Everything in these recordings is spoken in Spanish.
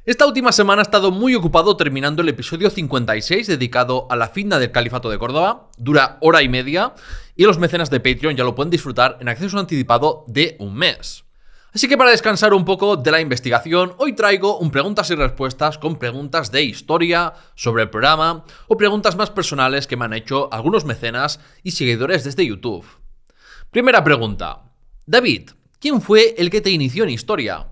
Esta última semana he estado muy ocupado terminando el episodio 56 dedicado a la fitna del Califato de Córdoba. Dura hora y media y los mecenas de Patreon ya lo pueden disfrutar en acceso anticipado de un mes. Así que para descansar un poco de la investigación, hoy traigo un preguntas y respuestas con preguntas de historia sobre el programa o preguntas más personales que me han hecho algunos mecenas y seguidores desde YouTube. Primera pregunta. David, ¿quién fue el que te inició en historia?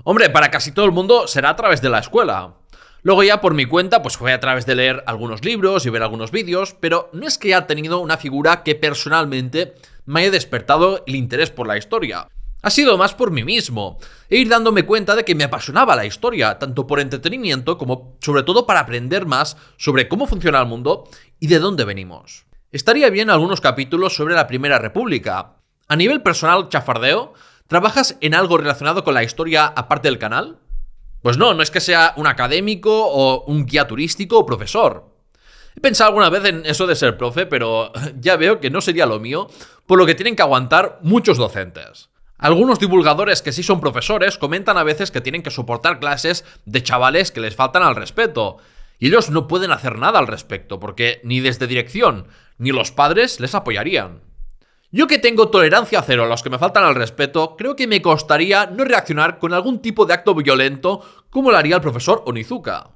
Hombre, para casi todo el mundo será a través de la escuela. Luego ya por mi cuenta pues fue a través de leer algunos libros y ver algunos vídeos, pero no es que haya tenido una figura que personalmente me haya despertado el interés por la historia. Ha sido más por mí mismo, e ir dándome cuenta de que me apasionaba la historia, tanto por entretenimiento como sobre todo para aprender más sobre cómo funciona el mundo y de dónde venimos. Estaría bien algunos capítulos sobre la Primera República. A nivel personal, chafardeo, ¿trabajas en algo relacionado con la historia aparte del canal? Pues no es que sea un académico o un guía turístico o profesor. He pensado alguna vez en eso de ser profe, pero ya veo que no sería lo mío, por lo que tienen que aguantar muchos docentes. Algunos divulgadores que sí son profesores comentan a veces que tienen que soportar clases de chavales que les faltan al respeto, y ellos no pueden hacer nada al respecto, porque ni desde dirección ni los padres les apoyarían. Yo que tengo tolerancia cero a los que me faltan al respeto, creo que me costaría no reaccionar con algún tipo de acto violento como lo haría el profesor Onizuka.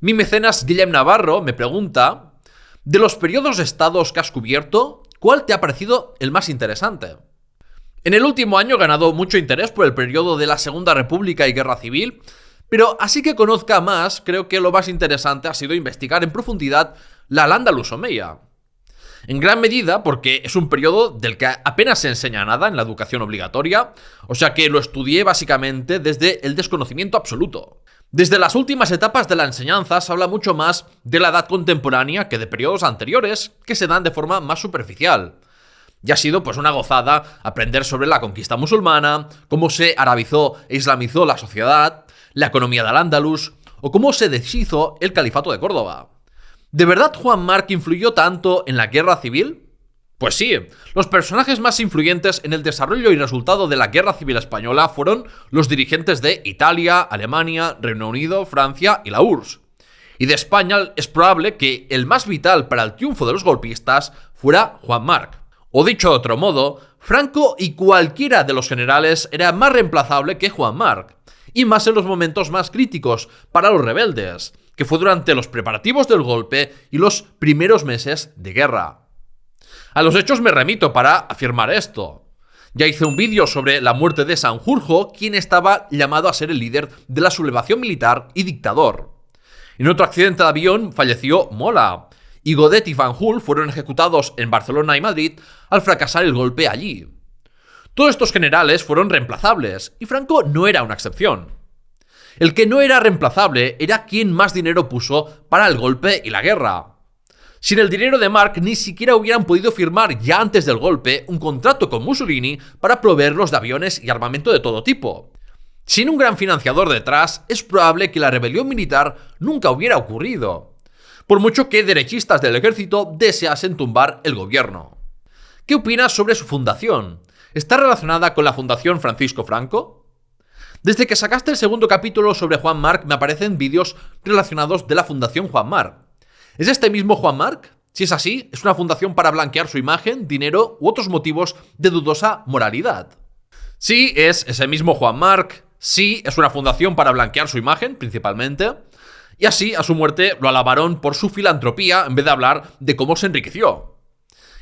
Mi mecenas Guillem Navarro me pregunta, de los periodos de estados que has cubierto, ¿cuál te ha parecido el más interesante? En el último año he ganado mucho interés por el periodo de la Segunda República y Guerra Civil, pero así que conozca más, creo que lo más interesante ha sido investigar en profundidad la Al-Ándalus Omeya. En gran medida porque es un periodo del que apenas se enseña nada en la educación obligatoria, o sea que lo estudié básicamente desde el desconocimiento absoluto. Desde las últimas etapas de la enseñanza se habla mucho más de la edad contemporánea que de periodos anteriores que se dan de forma más superficial. Y ha sido pues una gozada aprender sobre la conquista musulmana, cómo se arabizó e islamizó la sociedad, la economía del Al-Ándalus o cómo se deshizo el Califato de Córdoba. ¿De verdad Juan Marc influyó tanto en la guerra civil? Pues sí, los personajes más influyentes en el desarrollo y resultado de la Guerra Civil Española fueron los dirigentes de Italia, Alemania, Reino Unido, Francia y la URSS. Y de España es probable que el más vital para el triunfo de los golpistas fuera Juan Marc. O dicho de otro modo, Franco y cualquiera de los generales era más reemplazable que Juan Marc, y más en los momentos más críticos para los rebeldes, que fue durante los preparativos del golpe y los primeros meses de guerra. A los hechos me remito para afirmar esto. Ya hice un vídeo sobre la muerte de Sanjurjo, quien estaba llamado a ser el líder de la sublevación militar y dictador. En otro accidente de avión falleció Mola, y Godet y Fanjul fueron ejecutados en Barcelona y Madrid al fracasar el golpe allí. Todos estos generales fueron reemplazables, y Franco no era una excepción. El que no era reemplazable era quien más dinero puso para el golpe y la guerra. Sin el dinero de Marc ni siquiera hubieran podido firmar ya antes del golpe un contrato con Mussolini para proveerlos de aviones y armamento de todo tipo. Sin un gran financiador detrás, es probable que la rebelión militar nunca hubiera ocurrido, por mucho que derechistas del ejército deseasen tumbar el gobierno. ¿Qué opinas sobre su fundación? ¿Está relacionada con la Fundación Francisco Franco? Desde que sacaste el segundo capítulo sobre Juan Marc me aparecen vídeos relacionados de la Fundación Juan Marc. ¿Es este mismo Juan Marc? Si es así, ¿es una fundación para blanquear su imagen, dinero u otros motivos de dudosa moralidad? Sí, es ese mismo Juan Marc. Sí, es una fundación para blanquear su imagen, principalmente. Y así, a su muerte, lo alabaron por su filantropía en vez de hablar de cómo se enriqueció.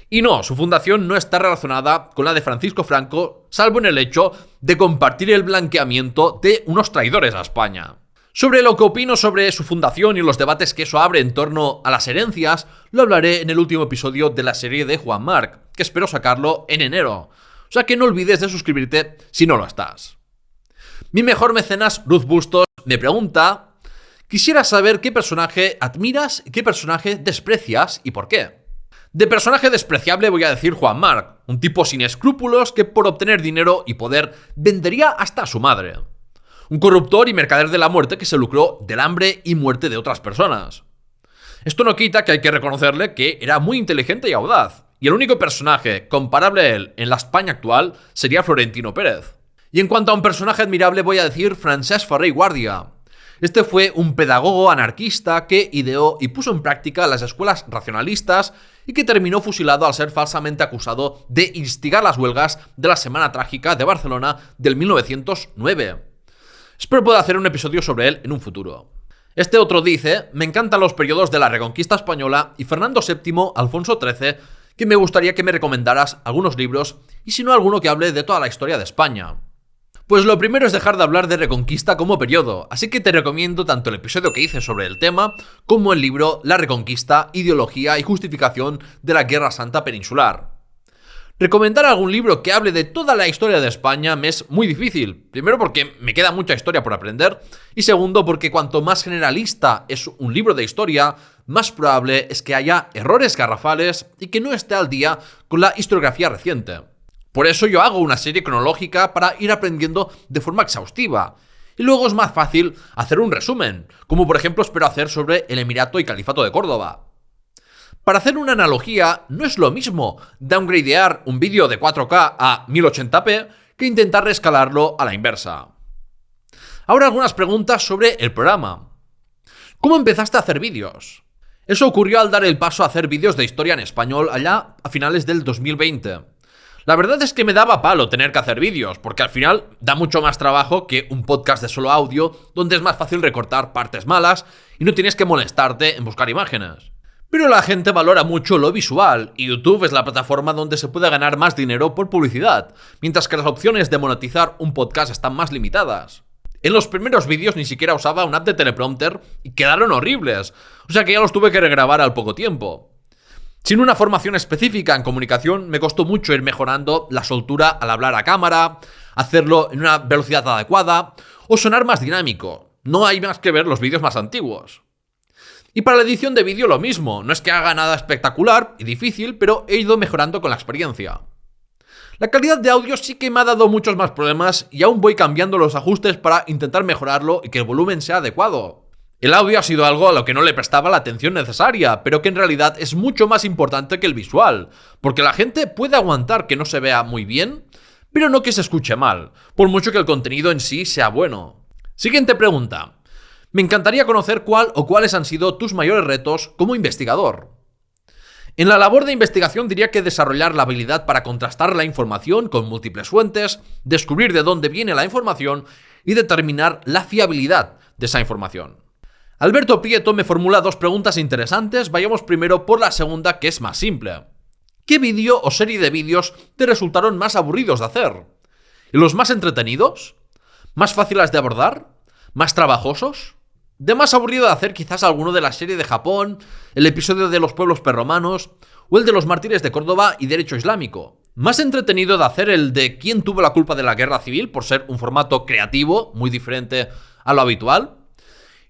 Y no, su fundación no está relacionada con la de Francisco Franco, salvo en el hecho de compartir el blanqueamiento de unos traidores a España. Sobre lo que opino sobre su fundación y los debates que eso abre en torno a las herencias, lo hablaré en el último episodio de la serie de Juan Marc, que espero sacarlo en enero. O sea que no olvides de suscribirte si no lo estás. Mi mejor mecenas, Ruth Bustos, me pregunta: quisiera saber qué personaje admiras y qué personaje desprecias y por qué. De personaje despreciable voy a decir Juan Marc, un tipo sin escrúpulos que por obtener dinero y poder vendería hasta a su madre. Un corruptor y mercader de la muerte que se lucró del hambre y muerte de otras personas. Esto no quita que hay que reconocerle que era muy inteligente y audaz, y el único personaje comparable a él en la España actual sería Florentino Pérez. Y en cuanto a un personaje admirable voy a decir Francesc Ferrer i Guàrdia. Este fue un pedagogo anarquista que ideó y puso en práctica las escuelas racionalistas y que terminó fusilado al ser falsamente acusado de instigar las huelgas de la Semana Trágica de Barcelona del 1909. Espero poder hacer un episodio sobre él en un futuro. Este otro dice: me encantan los periodos de la Reconquista Española y Fernando VII, Alfonso XIII, que me gustaría que me recomendaras algunos libros y si no alguno que hable de toda la historia de España. Pues lo primero es dejar de hablar de Reconquista como periodo, así que te recomiendo tanto el episodio que hice sobre el tema como el libro La Reconquista, ideología y justificación de la Guerra Santa Peninsular. Recomendar algún libro que hable de toda la historia de España me es muy difícil, primero porque me queda mucha historia por aprender y segundo porque cuanto más generalista es un libro de historia, más probable es que haya errores garrafales y que no esté al día con la historiografía reciente. Por eso yo hago una serie cronológica para ir aprendiendo de forma exhaustiva. Y luego es más fácil hacer un resumen, como por ejemplo espero hacer sobre el Emirato y Califato de Córdoba. Para hacer una analogía, no es lo mismo downgradear un vídeo de 4K a 1080p que intentar reescalarlo a la inversa. Ahora algunas preguntas sobre el programa. ¿Cómo empezaste a hacer vídeos? Eso ocurrió al dar el paso a hacer vídeos de historia en español allá a finales del 2020. La verdad es que me daba palo tener que hacer vídeos, porque al final da mucho más trabajo que un podcast de solo audio, donde es más fácil recortar partes malas y no tienes que molestarte en buscar imágenes. Pero la gente valora mucho lo visual, y YouTube es la plataforma donde se puede ganar más dinero por publicidad, mientras que las opciones de monetizar un podcast están más limitadas. En los primeros vídeos ni siquiera usaba una app de teleprompter y quedaron horribles, o sea que ya los tuve que regrabar al poco tiempo. Sin una formación específica en comunicación, me costó mucho ir mejorando la soltura al hablar a cámara, hacerlo en una velocidad adecuada o sonar más dinámico. No hay más que ver los vídeos más antiguos. Y para la edición de vídeo lo mismo, no es que haga nada espectacular y difícil, pero he ido mejorando con la experiencia. La calidad de audio sí que me ha dado muchos más problemas y aún voy cambiando los ajustes para intentar mejorarlo y que el volumen sea adecuado. El audio ha sido algo a lo que no le prestaba la atención necesaria, pero que en realidad es mucho más importante que el visual, porque la gente puede aguantar que no se vea muy bien, pero no que se escuche mal, por mucho que el contenido en sí sea bueno. Siguiente pregunta. Me encantaría conocer cuál o cuáles han sido tus mayores retos como investigador. En la labor de investigación diría que desarrollar la habilidad para contrastar la información con múltiples fuentes, descubrir de dónde viene la información y determinar la fiabilidad de esa información. Alberto Prieto me formula dos preguntas interesantes, vayamos primero por la segunda, que es más simple. ¿Qué vídeo o serie de vídeos te resultaron más aburridos de hacer? ¿Y los más entretenidos? ¿Más fáciles de abordar? ¿Más trabajosos? De más aburrido de hacer quizás alguno de la serie de Japón, el episodio de los pueblos prerromanos o el de los mártires de Córdoba y derecho islámico. Más entretenido de hacer el de quién tuvo la culpa de la guerra civil por ser un formato creativo, muy diferente a lo habitual.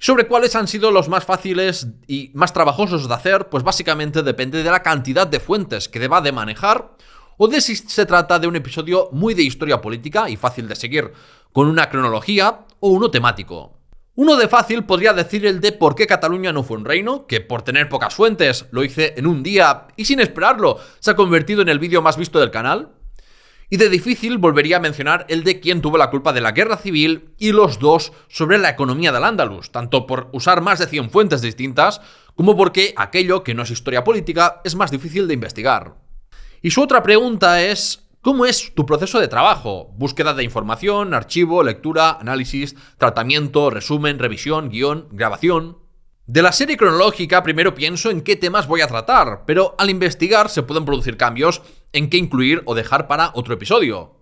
Sobre cuáles han sido los más fáciles y más trabajosos de hacer, pues básicamente depende de la cantidad de fuentes que deba de manejar o de si se trata de un episodio muy de historia política y fácil de seguir con una cronología o uno temático. Uno de fácil podría decir el de por qué Cataluña no fue un reino, que por tener pocas fuentes lo hice en un día y sin esperarlo se ha convertido en el vídeo más visto del canal. Y de difícil volvería a mencionar el de quién tuvo la culpa de la guerra civil y los dos sobre la economía del Andalus, tanto por usar más de 100 fuentes distintas como porque aquello que no es historia política es más difícil de investigar. Y su otra pregunta es: ¿cómo es tu proceso de trabajo? Búsqueda de información, archivo, lectura, análisis, tratamiento, resumen, revisión, guión, grabación. De la serie cronológica primero pienso en qué temas voy a tratar, pero al investigar se pueden producir cambios en qué incluir o dejar para otro episodio.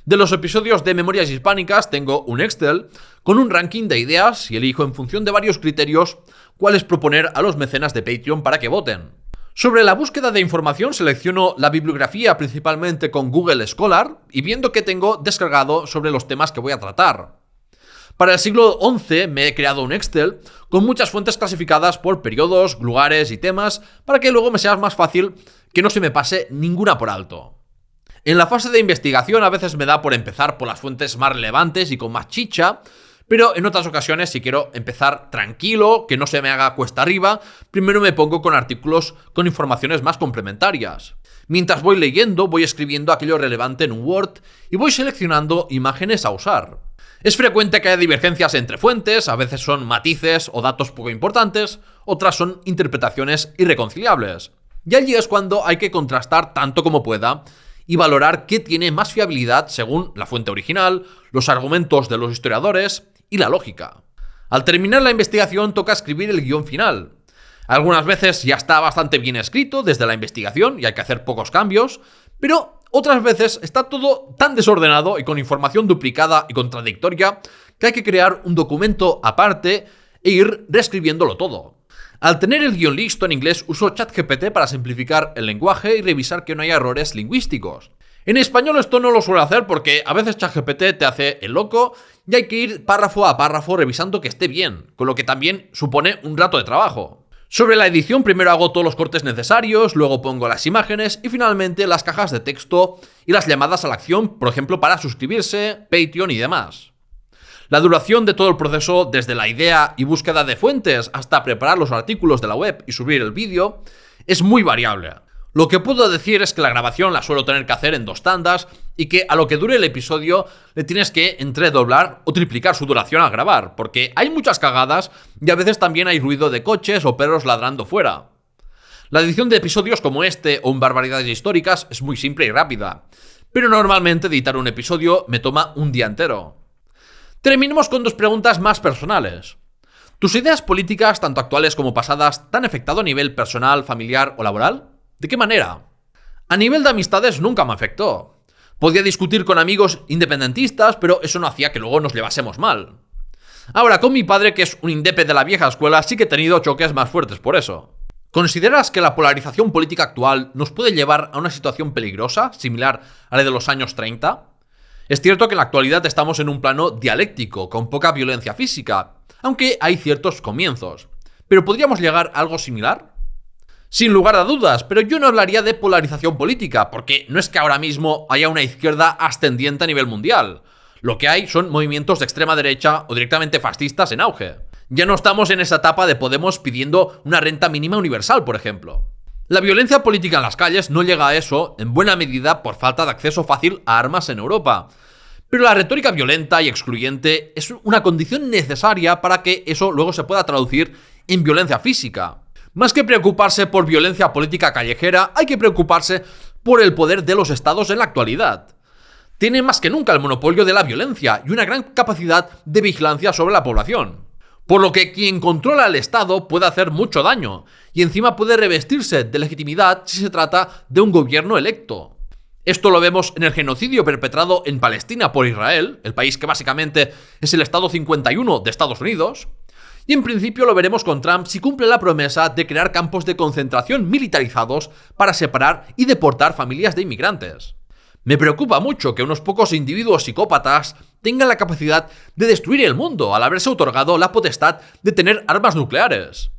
De los episodios de Memorias Hispánicas tengo un Excel con un ranking de ideas y elijo en función de varios criterios cuáles proponer a los mecenas de Patreon para que voten. Sobre la búsqueda de información selecciono la bibliografía principalmente con Google Scholar y viendo qué tengo descargado sobre los temas que voy a tratar. Para el siglo XI me he creado un Excel con muchas fuentes clasificadas por periodos, lugares y temas para que luego me sea más fácil que no se me pase ninguna por alto. En la fase de investigación a veces me da por empezar por las fuentes más relevantes y con más chicha, Pero en otras ocasiones, si quiero empezar tranquilo, que no se me haga cuesta arriba, primero me pongo con artículos con informaciones más complementarias. Mientras voy leyendo, voy escribiendo aquello relevante en un Word y voy seleccionando imágenes a usar. Es frecuente que haya divergencias entre fuentes, a veces son matices o datos poco importantes, otras son interpretaciones irreconciliables. Y allí es cuando hay que contrastar tanto como pueda y valorar qué tiene más fiabilidad según la fuente original, los argumentos de los historiadores y la lógica. Al terminar la investigación toca escribir el guión final. Algunas veces ya está bastante bien escrito desde la investigación y hay que hacer pocos cambios, pero otras veces está todo tan desordenado y con información duplicada y contradictoria que hay que crear un documento aparte e ir reescribiéndolo todo. Al tener el guión listo en inglés uso ChatGPT para simplificar el lenguaje y revisar que no haya errores lingüísticos. En español esto no lo suelo hacer porque a veces ChatGPT te hace el loco y hay que ir párrafo a párrafo revisando que esté bien, con lo que también supone un rato de trabajo. Sobre la edición primero hago todos los cortes necesarios, luego pongo las imágenes y finalmente las cajas de texto y las llamadas a la acción, por ejemplo para suscribirse, Patreon y demás. La duración de todo el proceso, desde la idea y búsqueda de fuentes hasta preparar los artículos de la web y subir el vídeo, es muy variable. Lo que puedo decir es que la grabación la suelo tener que hacer en 2 tandas y que a lo que dure el episodio le tienes que entredoblar o triplicar su duración al grabar, porque hay muchas cagadas y a veces también hay ruido de coches o perros ladrando fuera. La edición de episodios como este o en barbaridades históricas es muy simple y rápida, pero normalmente editar un episodio me toma un día entero. Terminemos con 2 preguntas más personales. ¿Tus ideas políticas, tanto actuales como pasadas, te han afectado a nivel personal, familiar o laboral? ¿De qué manera? A nivel de amistades nunca me afectó. Podía discutir con amigos independentistas, pero eso no hacía que luego nos llevásemos mal. Ahora, con mi padre, que es un indepe de la vieja escuela, sí que he tenido choques más fuertes por eso. ¿Consideras que la polarización política actual nos puede llevar a una situación peligrosa, similar a la de los años 30? Es cierto que en la actualidad estamos en un plano dialéctico, con poca violencia física, aunque hay ciertos comienzos. ¿Pero podríamos llegar a algo similar? Sin lugar a dudas, pero yo no hablaría de polarización política, porque no es que ahora mismo haya una izquierda ascendiente a nivel mundial. Lo que hay son movimientos de extrema derecha o directamente fascistas en auge. Ya no estamos en esa etapa de Podemos pidiendo una renta mínima universal, por ejemplo. La violencia política en las calles no llega a eso, en buena medida por falta de acceso fácil a armas en Europa. Pero la retórica violenta y excluyente es una condición necesaria para que eso luego se pueda traducir en violencia física. Más que preocuparse por violencia política callejera, hay que preocuparse por el poder de los estados en la actualidad. Tienen más que nunca el monopolio de la violencia y una gran capacidad de vigilancia sobre la población. Por lo que quien controla al Estado puede hacer mucho daño, y encima puede revestirse de legitimidad si se trata de un gobierno electo. Esto lo vemos en el genocidio perpetrado en Palestina por Israel, el país que básicamente es el Estado 51 de Estados Unidos, y en principio lo veremos con Trump si cumple la promesa de crear campos de concentración militarizados para separar y deportar familias de inmigrantes. Me preocupa mucho que unos pocos individuos psicópatas tengan la capacidad de destruir el mundo al haberse otorgado la potestad de tener armas nucleares.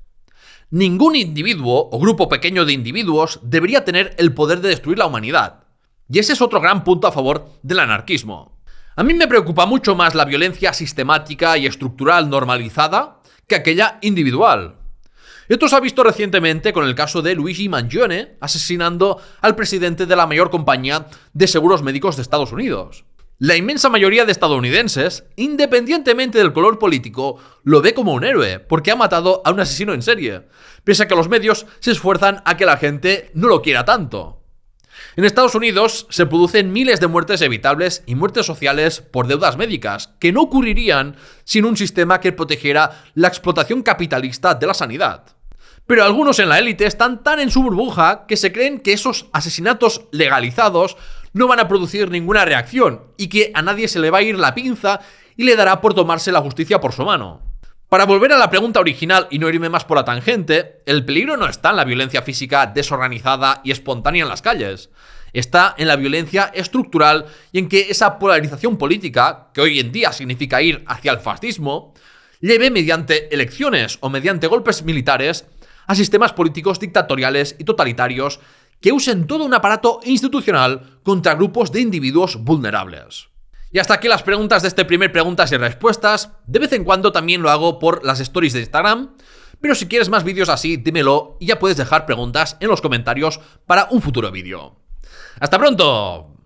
Ningún individuo o grupo pequeño de individuos debería tener el poder de destruir la humanidad. Y ese es otro gran punto a favor del anarquismo. A mí me preocupa mucho más la violencia sistemática y estructural normalizada que aquella individual. Esto se ha visto recientemente con el caso de Luigi Mangione asesinando al presidente de la mayor compañía de seguros médicos de Estados Unidos. La inmensa mayoría de estadounidenses, independientemente del color político, lo ve como un héroe, porque ha matado a un asesino en serie, pese a que los medios se esfuerzan a que la gente no lo quiera tanto. En Estados Unidos se producen miles de muertes evitables y muertes sociales por deudas médicas, que no ocurrirían sin un sistema que protegiera la explotación capitalista de la sanidad. Pero algunos en la élite están tan en su burbuja que se creen que esos asesinatos legalizados no van a producir ninguna reacción y que a nadie se le va a ir la pinza y le dará por tomarse la justicia por su mano. Para volver a la pregunta original y no irme más por la tangente, el peligro no está en la violencia física desorganizada y espontánea en las calles. Está en la violencia estructural y en que esa polarización política, que hoy en día significa ir hacia el fascismo, lleve mediante elecciones o mediante golpes militares a sistemas políticos dictatoriales y totalitarios que usen todo un aparato institucional contra grupos de individuos vulnerables. Y hasta aquí las preguntas de este primer preguntas y respuestas. De vez en cuando también lo hago por las stories de Instagram. Pero si quieres más vídeos así, dímelo y ya puedes dejar preguntas en los comentarios para un futuro vídeo. ¡Hasta pronto!